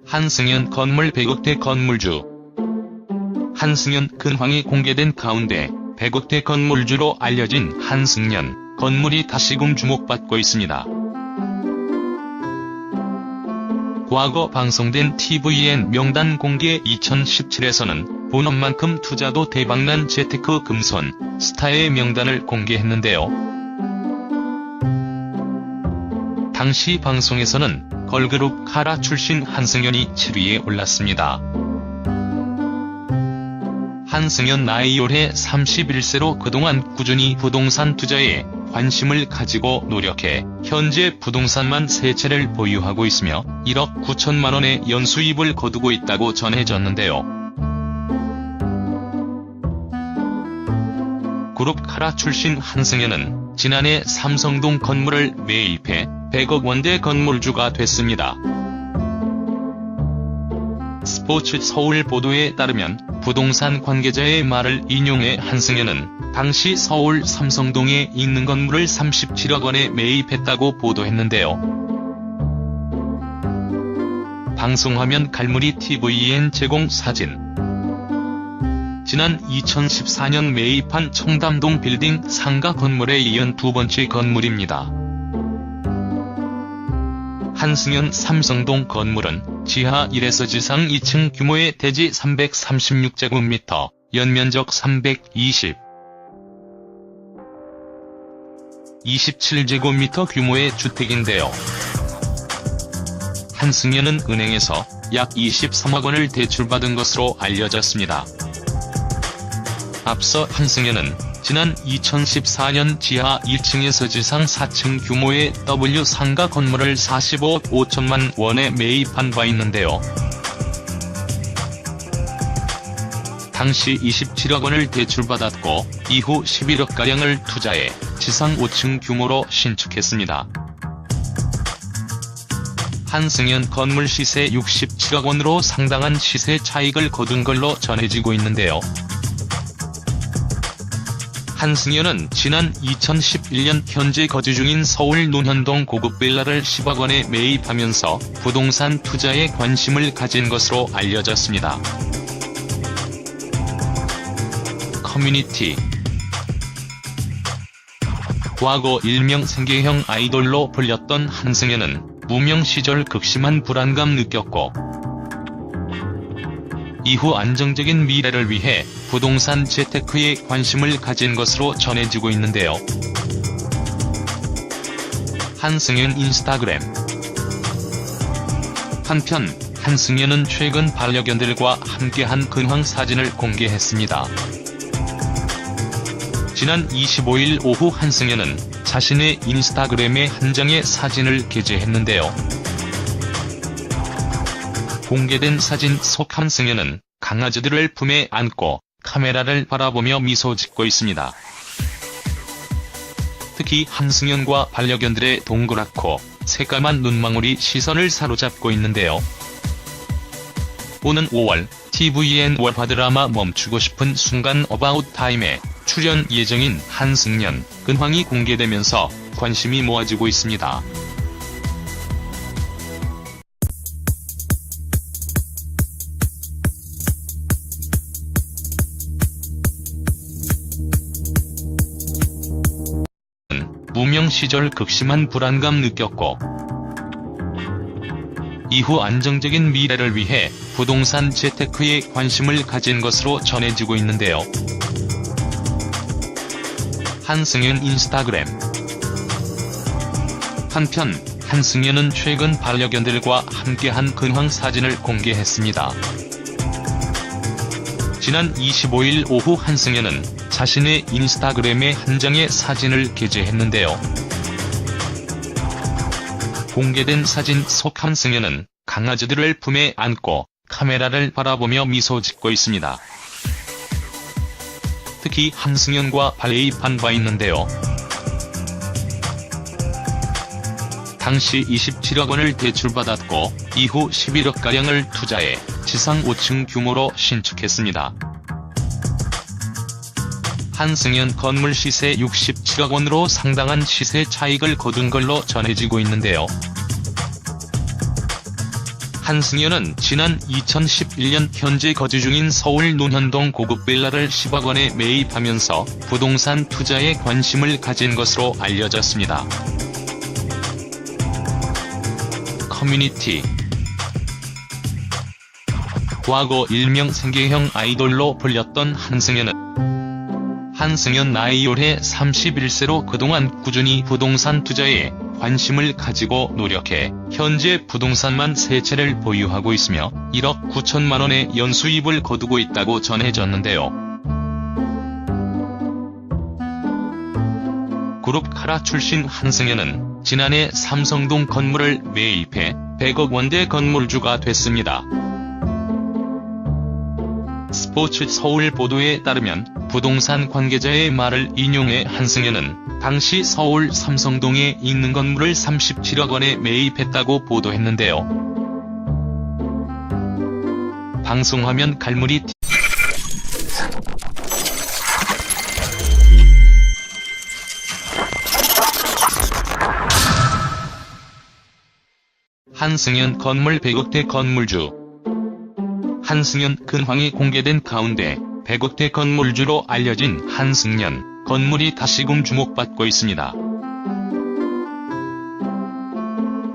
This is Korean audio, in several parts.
한승연 건물 100억대 건물주. 한승연 근황이 공개된 가운데 100억대 건물주로 알려진 한승연 건물이 다시금 주목받고 있습니다. 과거 방송된 tvN 명단 공개 2017에서는 본업만큼 투자도 대박난 재테크 금손 스타의 명단을 공개했는데요. 당시 방송에서는 걸그룹 카라 출신 한승연이 7위에 올랐습니다. 한승연 나이 올해 31세로 그동안 꾸준히 부동산 투자에 관심을 가지고 노력해 현재 부동산만 3채를 보유하고 있으며 1억 9천만 원의 연수입을 거두고 있다고 전해졌는데요. 그룹 카라 출신 한승연은 지난해 삼성동 건물을 매입해 100억 원대 건물주가 됐습니다. 스포츠 서울 보도에 따르면 부동산 관계자의 말을 인용해 한승연은 당시 서울 삼성동에 있는 건물을 37억 원에 매입했다고 보도했는데요. 방송화면 갈무리 tvN 제공 사진. 지난 2014년 매입한 청담동 빌딩 상가 건물에 이은 두 번째 건물입니다. 한승연 삼성동 건물은 지하 1에서 지상 2층 규모의 대지 336제곱미터, 연면적 27제곱미터 규모의 주택인데요. 한승연은 은행에서 약 23억 원을 대출받은 것으로 알려졌습니다. 앞서 한승연은 지난 2014년 지하 1층에서 지상 4층 규모의 W 상가 건물을 45억 5천만 원에 매입한 바 있는데요. 당시 27억 원을 대출받았고 이후 11억가량을 투자해 지상 5층 규모로 신축했습니다. 한승연 건물 시세 67억 원으로 상당한 시세 차익을 거둔 걸로 전해지고 있는데요. 한승연은 지난 2011년 현재 거주 중인 서울 논현동 고급 빌라를 10억 원에 매입하면서 부동산 투자에 관심을 가진 것으로 알려졌습니다. 커뮤니티. 과거 일명 생계형 아이돌로 불렸던 한승연은 무명 시절 극심한 불안감 느꼈고 이후 안정적인 미래를 위해 부동산 재테크에 관심을 가진 것으로 전해지고 있는데요. 한승연 인스타그램. 한편 한승연은 최근 반려견들과 함께한 근황 사진을 공개했습니다. 지난 25일 오후 한승연은 자신의 인스타그램에 한 장의 사진을 게재했는데요. 공개된 사진 속 한승연은 강아지들을 품에 안고 카메라를 바라보며 미소 짓고 있습니다. 특히 한승연과 반려견들의 동그랗고 새까만 눈망울이 시선을 사로잡고 있는데요. 오는 5월 tvN 월화 드라마 멈추고 싶은 순간 어바웃 타임에 출연 예정인 한승연 근황이 공개되면서 관심이 모아지고 있습니다. 무명 시절 극심한 불안감 느꼈고 이후 안정적인 미래를 위해 부동산 재테크에 관심을 가진 것으로 전해지고 있는데요. 한승연 인스타그램. 한편 한승연은 최근 반려견들과 함께한 근황 사진을 공개했습니다. 지난 25일 오후 한승연은 자신의 인스타그램에 한 장의 사진을 게재했는데요. 공개된 사진 속 한승연은 강아지들을 품에 안고 카메라를 바라보며 미소 짓고 있습니다. 특히 한승연과 매입한 바 있는데요. 당시 27억 원을 대출받았고 이후 11억가량을 투자해 지상 5층 규모로 신축했습니다. 한승연 건물 시세 67억 원으로 상당한 시세 차익을 거둔 걸로 전해지고 있는데요. 한승연은 지난 2011년 현재 거주 중인 서울 논현동 고급 빌라를 10억 원에 매입하면서 부동산 투자에 관심을 가진 것으로 알려졌습니다. 커뮤니티. 과거 일명 생계형 아이돌로 불렸던 한승연 나이 올해 31세로 그동안 꾸준히 부동산 투자에 관심을 가지고 노력해 현재 부동산만 3채를 보유하고 있으며 1억 9천만 원의 연수입을 거두고 있다고 전해졌는데요. 그룹 카라 출신 한승연은 지난해 삼성동 건물을 매입해 100억 원대 건물주가 됐습니다. 스포츠 서울 보도에 따르면 부동산 관계자의 말을 인용해 한승연은 당시 서울 삼성동에 있는 건물을 37억 원에 매입했다고 보도했는데요. 방송화면 갈무리 한승연 건물 100억대 건물주. 한승연 근황이 공개된 가운데 100억대 건물주로 알려진 한승연 건물이 다시금 주목받고 있습니다.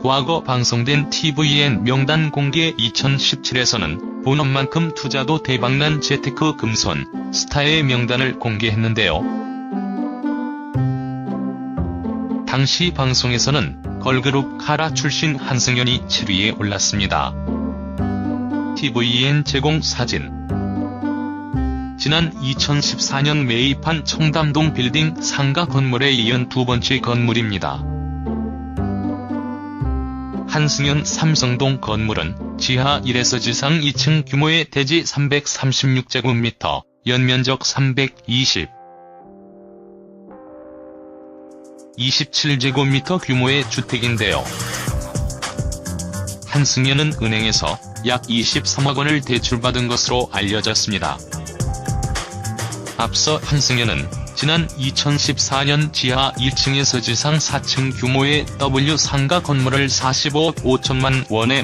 과거 방송된 tvN 명단 공개 2017에서는 본업만큼 투자도 대박난 재테크 금손 스타의 명단을 공개했는데요. 당시 방송에서는 걸그룹 카라 출신 한승연이 7위에 올랐습니다. tvN 제공 사진. 지난 2014년 매입한 청담동 빌딩 상가 건물에 이은 두 번째 건물입니다. 한승연 삼성동 건물은 지하 1에서 지상 2층 규모의 대지 336제곱미터, 연면적 27제곱미터 규모의 주택인데요. 한승연은 은행에서 약 23억 원을 대출받은 것으로 알려졌습니다. 앞서 한승연은 지난 2014년 지하 1층에서 지상 4층 규모의 W 상가 건물을 45억 5천만 원에